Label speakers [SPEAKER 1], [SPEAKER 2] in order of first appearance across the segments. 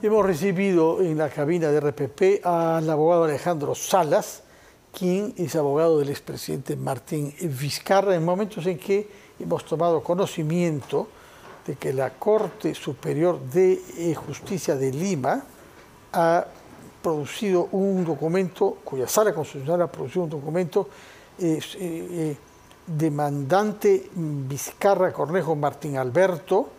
[SPEAKER 1] Hemos recibido en la cabina de RPP al abogado Alejandro Salas, quien es abogado del expresidente Martín Vizcarra, en momentos en que hemos tomado conocimiento de que la Corte Superior de Justicia de Lima ha producido un documento, cuya Sala Constitucional ha producido un documento demandante Vizcarra Cornejo Martín Alberto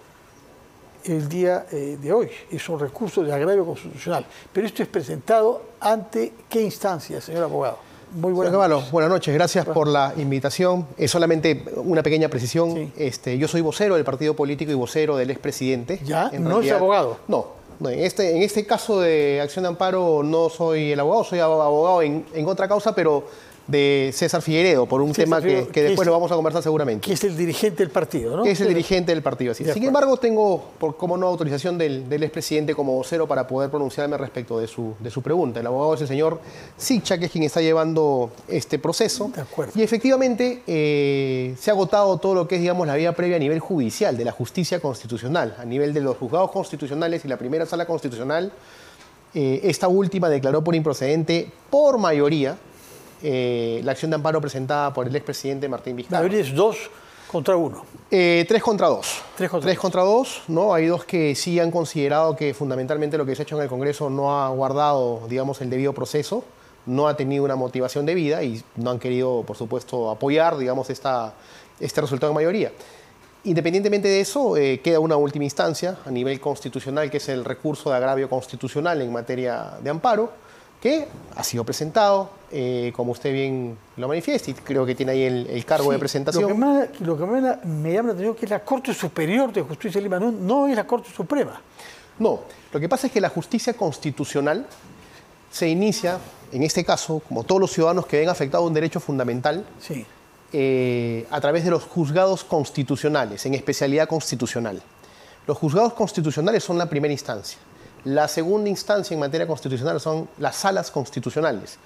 [SPEAKER 1] el día de hoy. Es un recurso de agravio constitucional. Pero esto es presentado ante ¿qué instancia, señor abogado? Muy buenas noches.
[SPEAKER 2] Buenas noches, gracias por la invitación. Solamente una pequeña precisión. Sí. Yo soy vocero del partido político y vocero del expresidente.
[SPEAKER 1] ¿Ya? ¿No es abogado?
[SPEAKER 2] No. En este caso de acción de amparo no soy el abogado, soy abogado en otra causa, pero de César Figueiredo, por un tema que después lo vamos a conversar seguramente.
[SPEAKER 1] Que es el dirigente del partido, ¿no?
[SPEAKER 2] Que es el dirigente del partido, así. Sin embargo, tengo, como no, autorización del expresidente como vocero para poder pronunciarme respecto de su pregunta. El abogado es el señor Sicha, que es quien está llevando este proceso.
[SPEAKER 1] De acuerdo.
[SPEAKER 2] Y efectivamente se ha agotado todo lo que es, digamos, la vía previa a nivel judicial, de la justicia constitucional, a nivel de los juzgados constitucionales y la primera sala constitucional. Esta última declaró por improcedente, por mayoría, la acción de amparo presentada por el expresidente Martín Vizcarra.
[SPEAKER 1] La es 2 contra 1.
[SPEAKER 2] 3 contra 2.
[SPEAKER 1] 3 contra
[SPEAKER 2] 2, ¿no? Hay dos que sí han considerado que fundamentalmente lo que se ha hecho en el Congreso no ha guardado, digamos, el debido proceso, no ha tenido una motivación debida y no han querido, por supuesto, apoyar, digamos, este resultado de mayoría. Independientemente de eso, queda una última instancia a nivel constitucional, que es el recurso de agravio constitucional en materia de amparo, que ha sido presentado, como usted bien lo manifiesta, y creo que tiene ahí el cargo de presentación.
[SPEAKER 1] Lo que me llama la atención es que es la Corte Superior de Justicia de Lima, no es la Corte Suprema.
[SPEAKER 2] No, lo que pasa es que la justicia constitucional se inicia, en este caso, como todos los ciudadanos que ven afectado un derecho fundamental,
[SPEAKER 1] sí,
[SPEAKER 2] a través de los juzgados constitucionales, en especialidad constitucional. Los juzgados constitucionales son la primera instancia. La segunda instancia en materia constitucional son las salas constitucionales.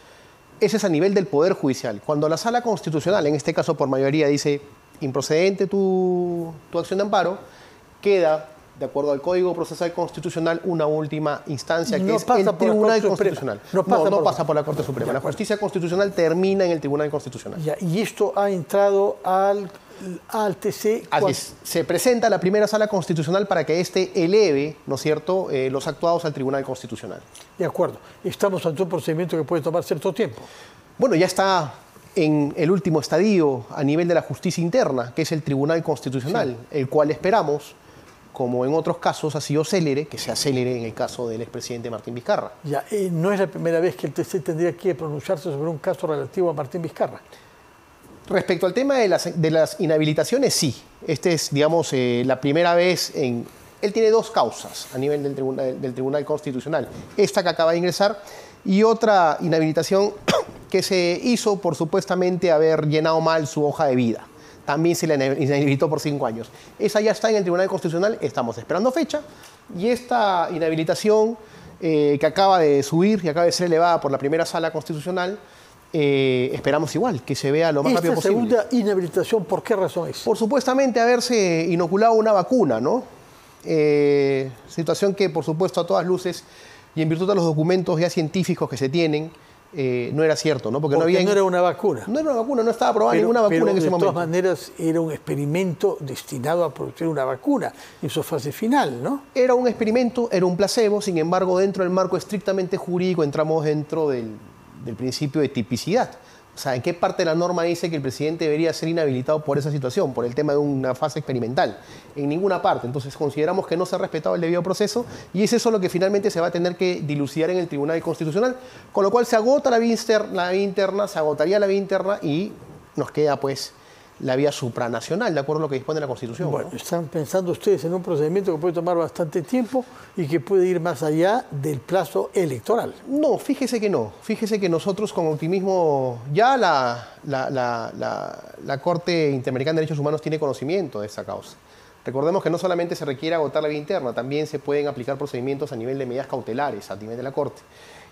[SPEAKER 2] Ese es a nivel del Poder Judicial. Cuando la sala constitucional, en este caso por mayoría, dice improcedente tu acción de amparo, queda, de acuerdo al Código Procesal Constitucional, una última instancia, que es el Tribunal Constitucional. No pasa por la Corte Suprema. La justicia constitucional termina en el Tribunal Constitucional.
[SPEAKER 1] Ya, y esto ha entrado al TC.
[SPEAKER 2] Se presenta a la primera sala constitucional para que éste eleve, ¿no es cierto?, los actuados al Tribunal Constitucional.
[SPEAKER 1] De acuerdo. Estamos ante un procedimiento que puede tomar cierto tiempo.
[SPEAKER 2] Bueno, ya está en el último estadio a nivel de la justicia interna, que es el Tribunal Constitucional, sí, el cual esperamos, como en otros casos ha sido célere, que sea célere en el caso del expresidente Martín Vizcarra.
[SPEAKER 1] Ya, no es la primera vez que el TC tendría que pronunciarse sobre un caso relativo a Martín Vizcarra.
[SPEAKER 2] Respecto al tema de las inhabilitaciones, sí. Este es, digamos, la primera vez en... Él tiene dos causas a nivel del Tribunal Constitucional. Esta que acaba de ingresar y otra inhabilitación que se hizo por supuestamente haber llenado mal su hoja de vida. También se le inhabilitó por 5 años. Esa ya está en el Tribunal Constitucional, estamos esperando fecha. Y esta inhabilitación que acaba de subir y acaba de ser elevada por la primera sala constitucional, esperamos igual, que se vea lo más rápido posible.
[SPEAKER 1] ¿Esta segunda inhabilitación por qué razón es?
[SPEAKER 2] Por supuestamente haberse inoculado una vacuna, ¿no? Situación que, por supuesto, a todas luces y en virtud de los documentos ya científicos que se tienen, no era cierto, ¿no?
[SPEAKER 1] Porque no era una vacuna.
[SPEAKER 2] No era una vacuna, no estaba aprobada ninguna vacuna en ese momento.
[SPEAKER 1] De todas maneras, era un experimento destinado a producir una vacuna en su fase final, ¿no?
[SPEAKER 2] Era un experimento, era un placebo, sin embargo, dentro del marco estrictamente jurídico entramos dentro del principio de tipicidad. O sea, ¿en qué parte de la norma dice que el presidente debería ser inhabilitado por esa situación, por el tema de una fase experimental? En ninguna parte. Entonces consideramos que no se ha respetado el debido proceso y es eso lo que finalmente se va a tener que dilucidar en el Tribunal Constitucional, con lo cual se agota la vía interna, se agotaría la vía interna y nos queda pues la vía supranacional, de acuerdo a lo que dispone la Constitución.
[SPEAKER 1] Bueno,
[SPEAKER 2] ¿no?
[SPEAKER 1] Están pensando ustedes en un procedimiento que puede tomar bastante tiempo y que puede ir más allá del plazo electoral.
[SPEAKER 2] No, fíjese que no. Fíjese que nosotros con optimismo, ya la Corte Interamericana de Derechos Humanos tiene conocimiento de esa causa. Recordemos que no solamente se requiere agotar la vía interna, también se pueden aplicar procedimientos a nivel de medidas cautelares, a nivel de la Corte.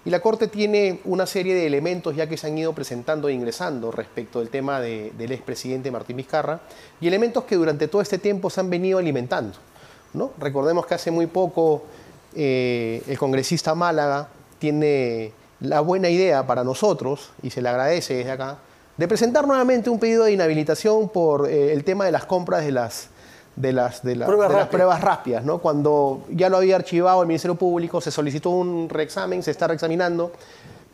[SPEAKER 2] Y la Corte tiene una serie de elementos ya que se han ido presentando e ingresando respecto del tema del expresidente Martín Vizcarra, y elementos que durante todo este tiempo se han venido alimentando, ¿no? Recordemos que hace muy poco el congresista Málaga tiene la buena idea para nosotros, y se le agradece desde acá, de presentar nuevamente un pedido de inhabilitación por el tema de las compras de las pruebas rápidas, ¿no? Cuando ya lo había archivado el Ministerio Público, se solicitó un reexamen, se está reexaminando,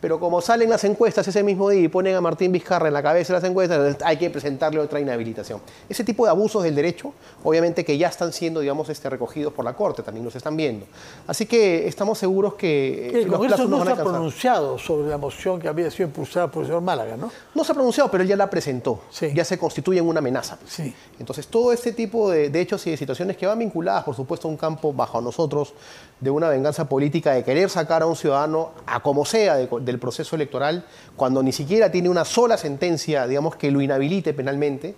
[SPEAKER 2] pero como salen las encuestas ese mismo día y ponen a Martín Vizcarra en la cabeza de las encuestas, hay que presentarle otra inhabilitación. Ese tipo de abusos del derecho, obviamente que ya están siendo, digamos, recogidos por la Corte, también los están viendo. Así que estamos seguros que
[SPEAKER 1] el Congreso no se ha pronunciado sobre la moción que había sido impulsada por el señor Málaga, ¿no?
[SPEAKER 2] No se ha pronunciado, pero él ya la presentó. Sí. Ya se constituye en una amenaza.
[SPEAKER 1] Sí.
[SPEAKER 2] Entonces, todo este tipo de hechos y de situaciones que van vinculadas, por supuesto, a un campo bajo nosotros de una venganza política, de querer sacar a un ciudadano a como sea del proceso electoral, cuando ni siquiera tiene una sola sentencia, digamos, que lo inhabilite penalmente,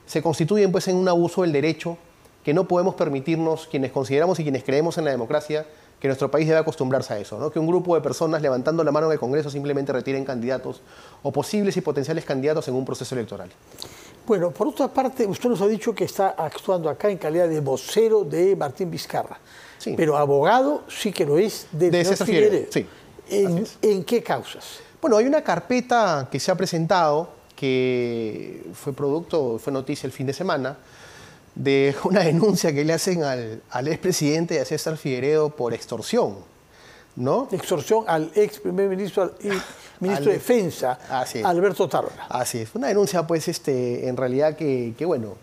[SPEAKER 2] se constituyen pues en un abuso del derecho que no podemos permitirnos, quienes consideramos y quienes creemos en la democracia, que nuestro país debe acostumbrarse a eso, ¿no? Que un grupo de personas levantando la mano en el Congreso simplemente retiren candidatos o posibles y potenciales candidatos en un proceso electoral.
[SPEAKER 1] Bueno, por otra parte, usted nos ha dicho que está actuando acá en calidad de vocero de Martín Vizcarra. Sí. Pero abogado sí que lo es de
[SPEAKER 2] César Figueredo. Sí.
[SPEAKER 1] ¿En qué causas?
[SPEAKER 2] Bueno, hay una carpeta que se ha presentado, que fue noticia el fin de semana, de una denuncia que le hacen al expresidente, a César Figueredo, por extorsión, ¿no?
[SPEAKER 1] Extorsión al ex primer ministro y ministro de Defensa, Alberto Otárola.
[SPEAKER 2] Así es. Una denuncia, pues, en realidad que bueno,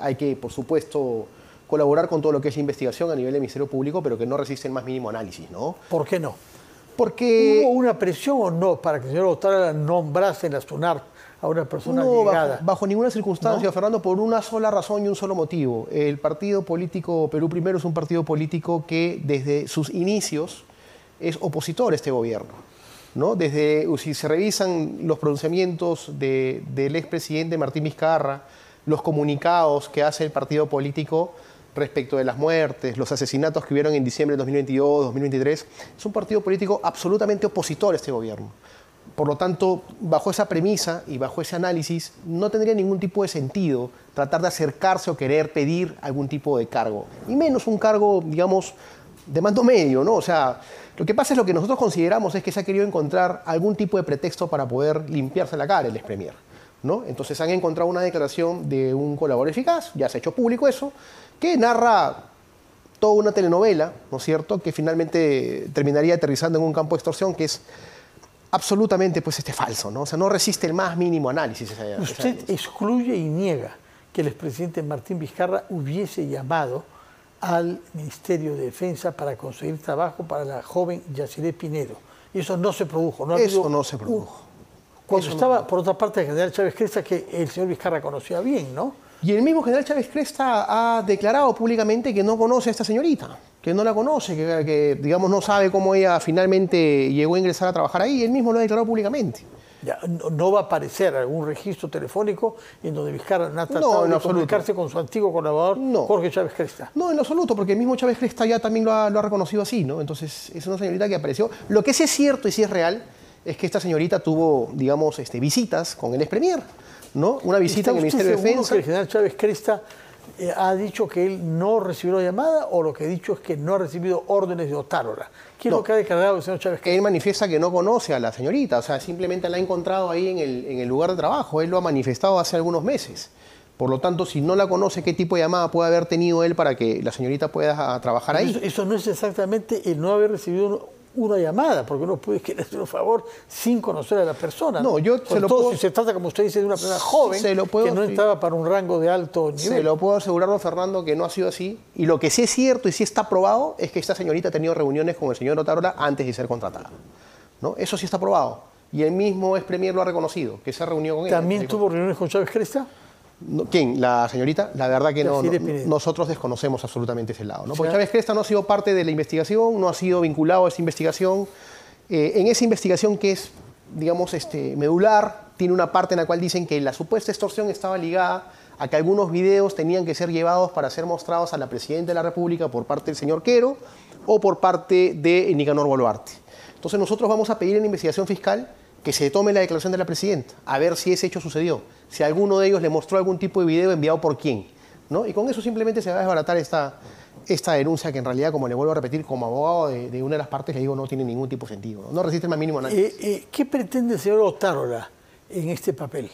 [SPEAKER 2] hay que, por supuesto, colaborar con todo lo que es la investigación a nivel del Ministerio Público, pero que no resiste el más mínimo análisis, ¿no?
[SPEAKER 1] ¿Por qué no?
[SPEAKER 2] Porque...
[SPEAKER 1] ¿Hubo una presión o no para que el señor Otárola nombrase en la SUNAR a una persona ligada?
[SPEAKER 2] Bajo ninguna circunstancia, ¿no? Fernando, por una sola razón y un solo motivo. El partido político Perú Primero es un partido político que desde sus inicios es opositor a este gobierno, ¿no? Si se revisan los pronunciamientos del expresidente Martín Vizcarra, los comunicados que hace el partido político respecto de las muertes, los asesinatos que hubieron en diciembre de 2022, 2023, es un partido político absolutamente opositor a este gobierno. Por lo tanto, bajo esa premisa y bajo ese análisis, no tendría ningún tipo de sentido tratar de acercarse o querer pedir algún tipo de cargo, y menos un cargo, digamos, de mando medio, ¿no? O sea, lo que pasa es lo que nosotros consideramos es que se ha querido encontrar algún tipo de pretexto para poder limpiarse la cara el expremier, ¿no? Entonces han encontrado una declaración de un colaborador eficaz, ya se ha hecho público eso, que narra toda una telenovela, ¿no es cierto?, que finalmente terminaría aterrizando en un campo de extorsión que es absolutamente pues, falso, ¿no? O sea, no resiste el más mínimo análisis.
[SPEAKER 1] Usted excluye y niega que el expresidente Martín Vizcarra hubiese llamado al Ministerio de Defensa para conseguir trabajo para la joven Yaciré Pinedo. Y eso no se produjo.
[SPEAKER 2] Eso no se produjo.
[SPEAKER 1] Cuando estaba, por otra parte, el general Chávez Cresta, que el señor Vizcarra conocía bien, ¿no?
[SPEAKER 2] Y el mismo general Chávez Cresta ha declarado públicamente que no conoce a esta señorita, que no la conoce, que digamos, no sabe cómo ella finalmente llegó a ingresar a trabajar ahí. Él mismo lo ha declarado públicamente.
[SPEAKER 1] Ya, no va a aparecer algún registro telefónico en donde Vizcarra ha tratado de comunicarse con su antiguo colaborador, Jorge Chávez Cresta.
[SPEAKER 2] No, en absoluto, porque el mismo Chávez Cresta ya también lo ha reconocido así, ¿no? Entonces, es una señorita que apareció. Lo que sí es cierto y sí es real es que esta señorita tuvo, digamos, visitas con el expremier, ¿no? Una visita en el Ministerio de Defensa.
[SPEAKER 1] Que el general Chávez Cresta ha dicho que él no recibió la llamada, o lo que ha dicho es que no ha recibido órdenes de Otárola? ¿Qué es lo que ha declarado el señor Chávez Cresta?
[SPEAKER 2] Él manifiesta que no conoce a la señorita, o sea, simplemente la ha encontrado ahí en el lugar de trabajo. Él lo ha manifestado hace algunos meses. Por lo tanto, si no la conoce, ¿qué tipo de llamada puede haber tenido él para que la señorita pueda trabajar ahí?
[SPEAKER 1] Eso no es exactamente el no haber recibido una llamada, porque uno puede quererle un favor sin conocer a la persona.
[SPEAKER 2] No, yo se lo puedo...
[SPEAKER 1] Si se trata, como usted dice, de una persona joven que no entraba para un rango de alto nivel.
[SPEAKER 2] Se lo puedo asegurar, don Fernando, que no ha sido así. Y lo que sí es cierto y sí está probado es que esta señorita ha tenido reuniones con el señor Otárola antes de ser contratada, ¿no? Eso sí está probado. Y el mismo expremier lo ha reconocido, que se reunió con él.
[SPEAKER 1] ¿También tuvo reuniones con Chávez Cresta?
[SPEAKER 2] ¿Quién? ¿La señorita? La verdad que no, nosotros desconocemos absolutamente ese lado, ¿no? Porque Chávez Cresta no ha sido parte de la investigación, no ha sido vinculado a esa investigación. En esa investigación que es, digamos, medular, tiene una parte en la cual dicen que la supuesta extorsión estaba ligada a que algunos videos tenían que ser llevados para ser mostrados a la Presidenta de la República por parte del señor Quero o por parte de Nicanor Boluarte. Entonces nosotros vamos a pedir en la investigación fiscal que se tome la declaración de la Presidenta, a ver si ese hecho sucedió, si alguno de ellos le mostró algún tipo de video enviado por quién, ¿no? Y con eso simplemente se va a desbaratar esta esta denuncia que en realidad, como le vuelvo a repetir, como abogado de una de las partes, le digo, no tiene ningún tipo de sentido. No resiste el más mínimo análisis.
[SPEAKER 1] ¿Qué pretende el señor Otárola en este papel?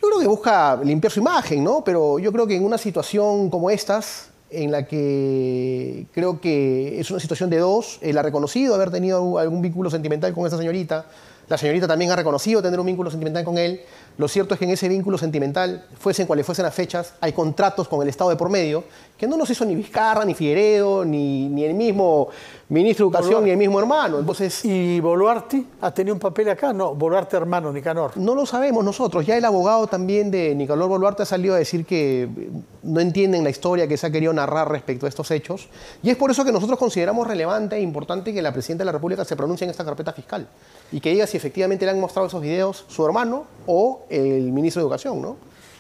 [SPEAKER 2] Yo creo que busca limpiar su imagen, ¿no? Pero yo creo que en una situación como estas, en la que creo que es una situación de dos, él ha reconocido haber tenido algún vínculo sentimental con esta señorita, la señorita también ha reconocido tener un vínculo sentimental con él. Lo cierto es que en ese vínculo sentimental, fuesen cuales fuesen las fechas, hay contratos con el Estado de por medio, que no los hizo ni Vizcarra, ni Figueredo, ni el mismo ministro de Educación, ni el mismo hermano. Entonces,
[SPEAKER 1] ¿y Boluarte ha tenido un papel acá? No, Boluarte hermano, Nicanor.
[SPEAKER 2] No lo sabemos nosotros. Ya el abogado también de Nicanor Boluarte ha salido a decir que no entienden la historia que se ha querido narrar respecto a estos hechos. Y es por eso que nosotros consideramos relevante e importante que la Presidenta de la República se pronuncie en esta carpeta fiscal y que diga si efectivamente le han mostrado esos videos su hermano o el ministro de Educación, ¿no?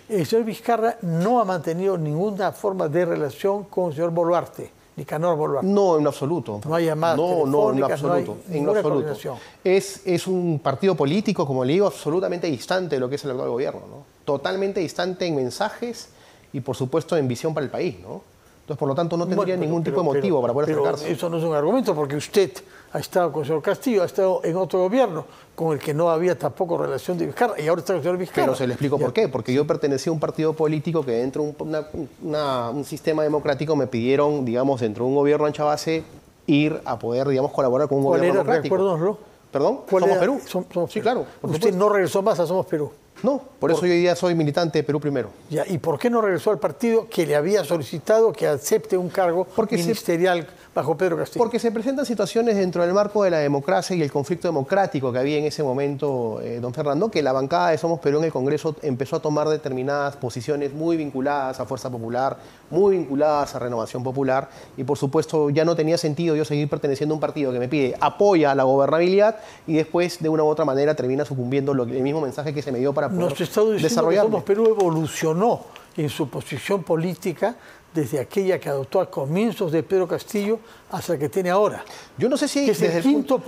[SPEAKER 1] El señor Vizcarra no ha mantenido ninguna forma de relación con el señor Boluarte, Nicanor Boluarte.
[SPEAKER 2] No, en absoluto.
[SPEAKER 1] No hay llamadas
[SPEAKER 2] no, en absoluto.
[SPEAKER 1] no hay
[SPEAKER 2] En absoluto. Es un partido político, como le digo, absolutamente distante de lo que es el actual gobierno, ¿no? Totalmente distante en mensajes y, por supuesto, en visión para el país, ¿no? Entonces, por lo tanto, no tendría ningún tipo de motivo para poder acercarse.
[SPEAKER 1] Eso no es un argumento, porque usted ha estado con el señor Castillo, ha estado en otro gobierno con el que no había tampoco relación de Vizcarra, y ahora está con el señor Vizcarra.
[SPEAKER 2] Pero se le explico por qué. Porque yo pertenecía a un partido político que dentro de un sistema democrático me pidieron, digamos, dentro de un gobierno ancha base, ir a poder, digamos, colaborar con un gobierno democrático.
[SPEAKER 1] Recuérdanoslo.
[SPEAKER 2] ¿Perdón?
[SPEAKER 1] ¿Somos
[SPEAKER 2] Perú?
[SPEAKER 1] Somos
[SPEAKER 2] sí, claro.
[SPEAKER 1] Usted no regresó más a Somos Perú.
[SPEAKER 2] No, por eso yo hoy día soy militante de Perú Primero.
[SPEAKER 1] Ya, ¿y por qué no regresó al partido que le había solicitado que acepte un cargo ministerial bajo Pedro Castillo?
[SPEAKER 2] Porque se presentan situaciones dentro del marco de la democracia y el conflicto democrático que había en ese momento, don Fernando, que la bancada de Somos Perú en el Congreso empezó a tomar determinadas posiciones muy vinculadas a Fuerza Popular, muy vinculadas a Renovación Popular, y por supuesto ya no tenía sentido yo seguir perteneciendo a un partido que me pide apoya a la gobernabilidad y después de una u otra manera termina sucumbiendo el mismo mensaje que se me dio para poder
[SPEAKER 1] Nos está diciendo que Somos Perú evolucionó en su posición política desde aquella que adoptó a comienzos de Pedro Castillo hasta la que tiene ahora.
[SPEAKER 2] Yo no sé si...
[SPEAKER 1] Que es el quinto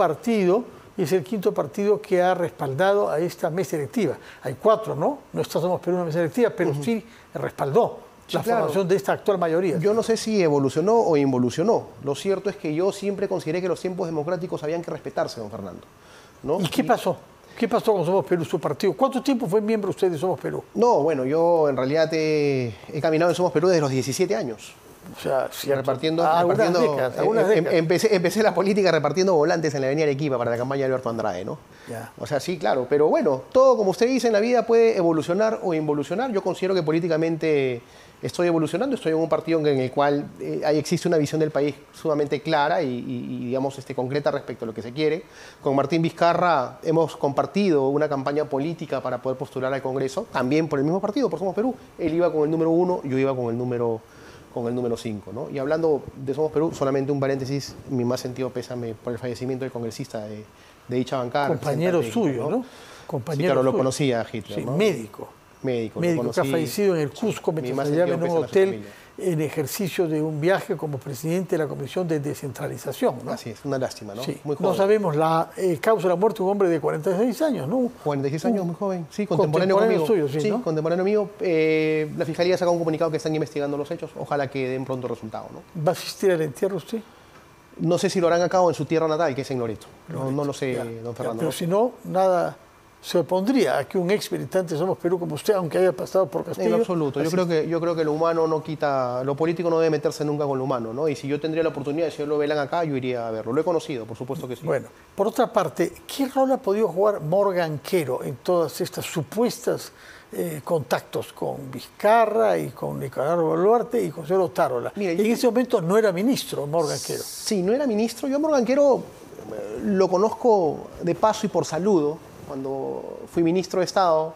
[SPEAKER 1] partido que ha respaldado a esta mesa electiva. Hay 4, ¿no? No está Somos Perú en una mesa electiva, pero sí respaldó la formación de esta actual mayoría.
[SPEAKER 2] Yo no sé si evolucionó o involucionó. Lo cierto es que yo siempre consideré que los tiempos democráticos habían que respetarse, don Fernando, ¿no?
[SPEAKER 1] ¿Y qué pasó? ¿Qué pasó con Somos Perú, su partido? ¿Cuánto tiempo fue miembro usted de Somos Perú?
[SPEAKER 2] No, bueno, yo en realidad he caminado en Somos Perú desde los 17 años.
[SPEAKER 1] O sea,
[SPEAKER 2] repartiendo
[SPEAKER 1] algunas décadas.
[SPEAKER 2] Empecé la política repartiendo volantes en la Avenida Arequipa para la campaña de Alberto Andrade, ¿no?
[SPEAKER 1] Ya.
[SPEAKER 2] O sea, sí, claro. Pero bueno, todo, como usted dice, en la vida puede evolucionar o involucionar. Yo considero que políticamente estoy evolucionando. Estoy en un partido en el cual existe una visión del país sumamente clara y digamos, concreta respecto a lo que se quiere. Con Martín Vizcarra hemos compartido una campaña política para poder postular al Congreso, también por el mismo partido, por Somos Perú. Él iba con el número 1, yo iba con el número 5, ¿no? Y hablando de Somos Perú, solamente un paréntesis, mi más sentido pésame por el fallecimiento del congresista de dicha bancada.
[SPEAKER 1] Compañero suyo, ¿no?
[SPEAKER 2] Compañero sí, claro, lo conocía a Hitler,
[SPEAKER 1] sí,
[SPEAKER 2] ¿no?
[SPEAKER 1] Médico que ha fallecido en el Cusco mientras se hallaba en un hotel en ejercicio de un viaje como presidente de la Comisión de Descentralización, ¿no?
[SPEAKER 2] Así es, una lástima, ¿no?
[SPEAKER 1] Sí.
[SPEAKER 2] Muy joven.
[SPEAKER 1] No sabemos la causa de la muerte de un hombre de 46 años, ¿no?
[SPEAKER 2] 46 años, muy joven. Sí, contemporáneo conmigo.
[SPEAKER 1] Suyo, sí, ¿no?
[SPEAKER 2] Contemporáneo mío. La Fiscalía saca un comunicado que están investigando los hechos. Ojalá que den pronto resultado, ¿no?
[SPEAKER 1] ¿Va a asistir al entierro usted?
[SPEAKER 2] No sé si lo harán a cabo en su tierra natal, que es en Loreto. No lo sé, don Fernando.
[SPEAKER 1] Pero si no, nada se opondría a que un ex militante de Somos Perú como usted, aunque haya pasado por Castillo...
[SPEAKER 2] En absoluto. Yo creo que lo humano no quita... Lo político no debe meterse nunca con lo humano, ¿no? Y si yo tendría la oportunidad de si lo velan acá, yo iría a verlo. Lo he conocido, por supuesto que sí.
[SPEAKER 1] Bueno, por otra parte, ¿qué rol ha podido jugar Morgan Quero en todas estas supuestas contactos con Vizcarra y con Nicanor Boluarte y con el señor Otárola? Mira, en ese momento no era ministro Morgan Quero.
[SPEAKER 2] Sí, no era ministro. Yo a Morgan Quero lo conozco de paso y por saludo. Cuando fui ministro de Estado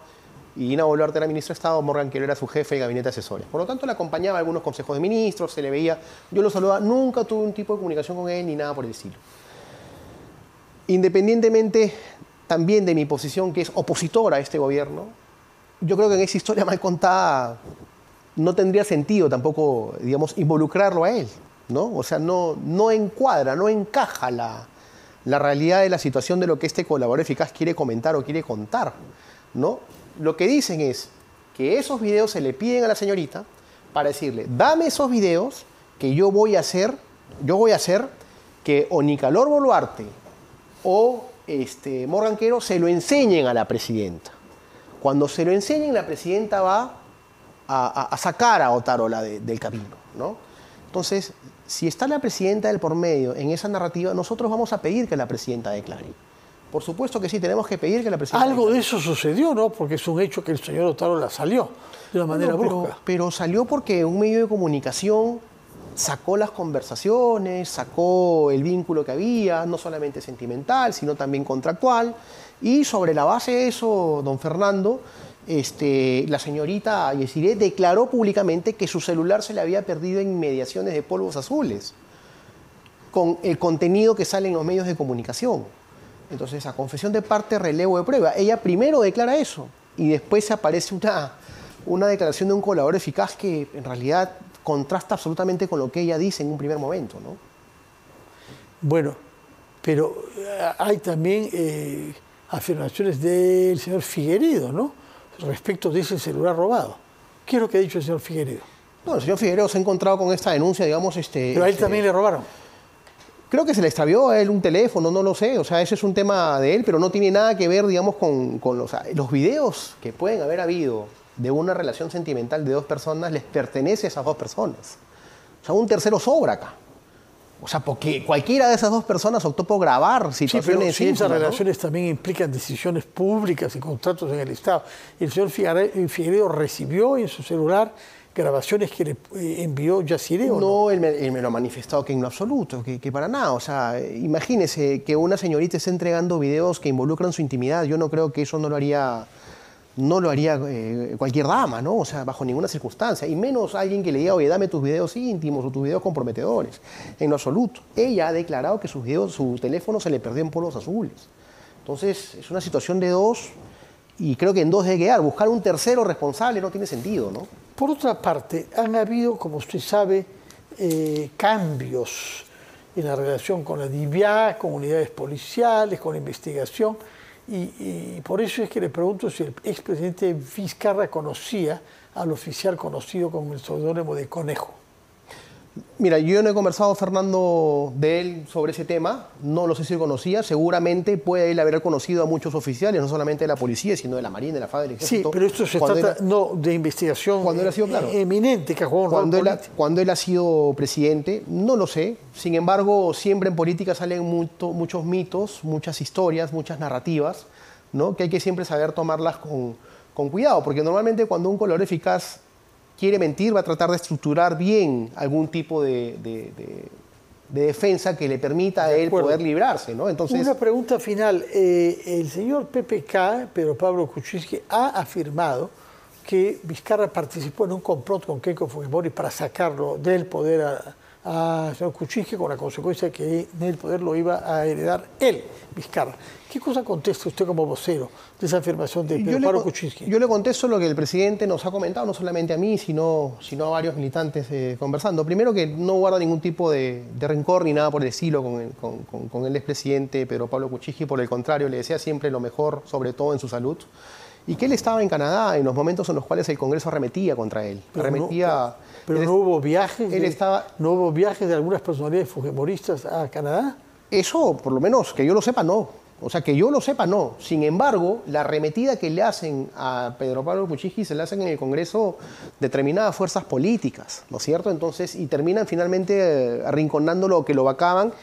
[SPEAKER 2] y Dina Boluarte era ministro de Estado, Morgan Quero era su jefe de gabinete de asesores. Por lo tanto, le acompañaba a algunos consejos de ministros, se le veía, yo lo saludaba, nunca tuve un tipo de comunicación con él ni nada por el estilo. Independientemente también de mi posición, que es opositora a este gobierno, yo creo que en esa historia mal contada no tendría sentido tampoco, digamos, involucrarlo a él, ¿no? O sea, no encuadra, no encaja la realidad de la situación de lo que este colaborador eficaz quiere comentar o quiere contar, ¿no? Lo que dicen es que esos videos se le piden a la señorita para decirle, dame esos videos que yo voy a hacer que o Nicanor Boluarte o Morgan se lo enseñen a la presidenta. Cuando se lo enseñen, la presidenta va a sacar a Otárola del camino, ¿no? Entonces, si está la presidenta del por medio en esa narrativa, nosotros vamos a pedir que la presidenta declare. Por supuesto que sí, tenemos que pedir que la presidenta
[SPEAKER 1] Algo de eso sucedió, ¿no? Porque es un hecho que el señor Otárola salió de una manera brusca.
[SPEAKER 2] Pero salió porque un medio de comunicación sacó las conversaciones, sacó el vínculo que había, no solamente sentimental, sino también contractual. Y sobre la base de eso, don Fernando, la señorita Yesiré declaró públicamente que su celular se le había perdido en inmediaciones de Polvos Azules, con el contenido que sale en los medios de comunicación. Entonces, a confesión de parte, relevo de prueba. Ella primero declara eso y después aparece una declaración de un colaborador eficaz que en realidad contrasta absolutamente con lo que ella dice en un primer momento, ¿no?
[SPEAKER 1] Bueno, pero hay también afirmaciones del señor Figueredo, ¿no? Respecto de ese celular robado. ¿Qué es lo que ha dicho el señor Figueredo?
[SPEAKER 2] No, el señor Figueredo se ha encontrado con esta denuncia, digamos...
[SPEAKER 1] Pero a él también le robaron.
[SPEAKER 2] Creo que se le extravió a él un teléfono, no lo sé, o sea, ese es un tema de él, pero no tiene nada que ver, digamos, con los videos que pueden haber habido de una relación sentimental de dos personas, les pertenece a esas dos personas. O sea, un tercero sobra acá. O sea, porque cualquiera de esas dos personas optó por grabar situaciones...
[SPEAKER 1] Sí, pero si esas
[SPEAKER 2] íntimas,
[SPEAKER 1] relaciones también implican decisiones públicas y contratos en el Estado. El señor Figueredo recibió en su celular grabaciones que le envió Yasiré, ¿o no?
[SPEAKER 2] No, él me lo ha manifestado que en lo absoluto, que para nada. O sea, imagínese que una señorita esté entregando videos que involucran su intimidad. Yo no creo que eso no lo haría cualquier dama, ¿no? O sea, bajo ninguna circunstancia. Y menos alguien que le diga, oye, dame tus videos íntimos o tus videos comprometedores. En lo absoluto. Ella ha declarado que su teléfono se le perdió en Polvos Azules. Entonces, es una situación de dos, y creo que en dos debe quedar. Buscar un tercero responsable no tiene sentido, ¿no?
[SPEAKER 1] Por otra parte, han habido, como usted sabe, cambios en la relación con la DIVIA, con unidades policiales, con la investigación, y por eso es que le pregunto si el expresidente Vizcarra conocía al oficial conocido con el seudónimo de Conejo.
[SPEAKER 2] Mira, yo no he conversado, Fernando, de él sobre ese tema, no lo sé si lo conocía, seguramente puede él haber conocido a muchos oficiales, no solamente de la policía, sino de la Marina, de la FAB, del Ejército.
[SPEAKER 1] Sí, pero esto se trata no de investigación
[SPEAKER 2] cuando él ha sido, claro,
[SPEAKER 1] eminente, que ha jugado
[SPEAKER 2] cuando él ha sido presidente, no lo sé, sin embargo, siempre en política salen muchos mitos, muchas historias, muchas narrativas, ¿no? Que hay que siempre saber tomarlas con cuidado, porque normalmente cuando un colaborador eficaz quiere mentir, va a tratar de estructurar bien algún tipo de defensa que le permita a él poder librarse, ¿no? Entonces,
[SPEAKER 1] una pregunta final. El señor PPK, Pedro Pablo Kuczynski, ha afirmado que Vizcarra participó en un complot con Keiko Fujimori para sacarlo del poder al señor Kuczynski, con la consecuencia que en el poder lo iba a heredar él, Vizcarra. ¿Qué cosa contesta usted como vocero de esa afirmación de Pedro Pablo Kuczynski?
[SPEAKER 2] Yo le contesto lo que el presidente nos ha comentado, no solamente a mí, sino a varios militantes conversando. Primero, que no guarda ningún tipo de rencor ni nada por el estilo con el expresidente Pedro Pablo Kuczynski. Por el contrario, le desea siempre lo mejor, sobre todo en su salud. Y que él estaba en Canadá en los momentos en los cuales el Congreso arremetía contra él.
[SPEAKER 1] Pero no hubo viajes. ¿No hubo viajes de algunas personalidades fujimoristas a Canadá?
[SPEAKER 2] Eso, por lo menos, que yo lo sepa, no. O sea, que yo lo sepa, no. Sin embargo, la arremetida que le hacen a Pedro Pablo Kuczynski se le hacen en el Congreso determinadas fuerzas políticas, ¿no es cierto? Entonces, y terminan finalmente arrinconándolo, o que lo vacaban,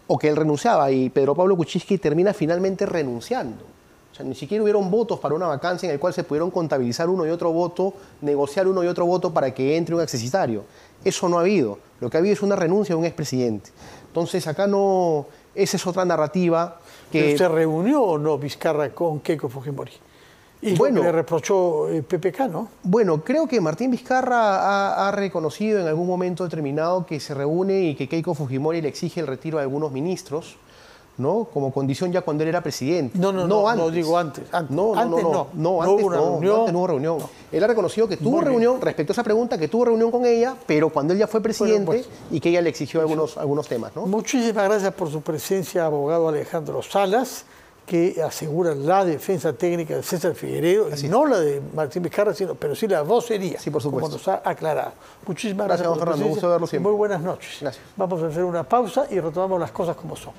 [SPEAKER 2] o que él renunciaba. Y Pedro Pablo Kuczynski termina finalmente renunciando. O sea, ni siquiera hubieron votos para una vacancia en el cual se pudieron contabilizar uno y otro voto, negociar uno y otro voto para que entre un accesitario. Eso no ha habido. Lo que ha habido es una renuncia de un expresidente. Entonces, acá no... Esa es otra narrativa que...
[SPEAKER 1] ¿Se reunió o no Vizcarra con Keiko Fujimori? Y bueno, le reprochó PPK, ¿no?
[SPEAKER 2] Bueno, creo que Martín Vizcarra ha reconocido en algún momento determinado que se reúne y que Keiko Fujimori le exige el retiro de algunos ministros, ¿no? Como condición ya cuando él era presidente.
[SPEAKER 1] No digo antes. Antes no
[SPEAKER 2] hubo reunión. Él ha reconocido que tuvo reunión, respecto a esa pregunta, que tuvo reunión con ella, pero cuando él ya fue presidente y que ella le exigió algunos temas, ¿no?
[SPEAKER 1] Muchísimas gracias por su presencia, abogado Alejandro Salas, que asegura la defensa técnica de César Figueiredo, y no la de Martín Vizcarra, pero sí la vocería,
[SPEAKER 2] sí, por supuesto,
[SPEAKER 1] como nos ha aclarado. Muchísimas
[SPEAKER 2] gracias,
[SPEAKER 1] gracias
[SPEAKER 2] Fernando. Gusto verlo siempre.
[SPEAKER 1] Muy buenas noches.
[SPEAKER 2] Gracias.
[SPEAKER 1] Vamos a hacer una pausa y retomamos las cosas como son.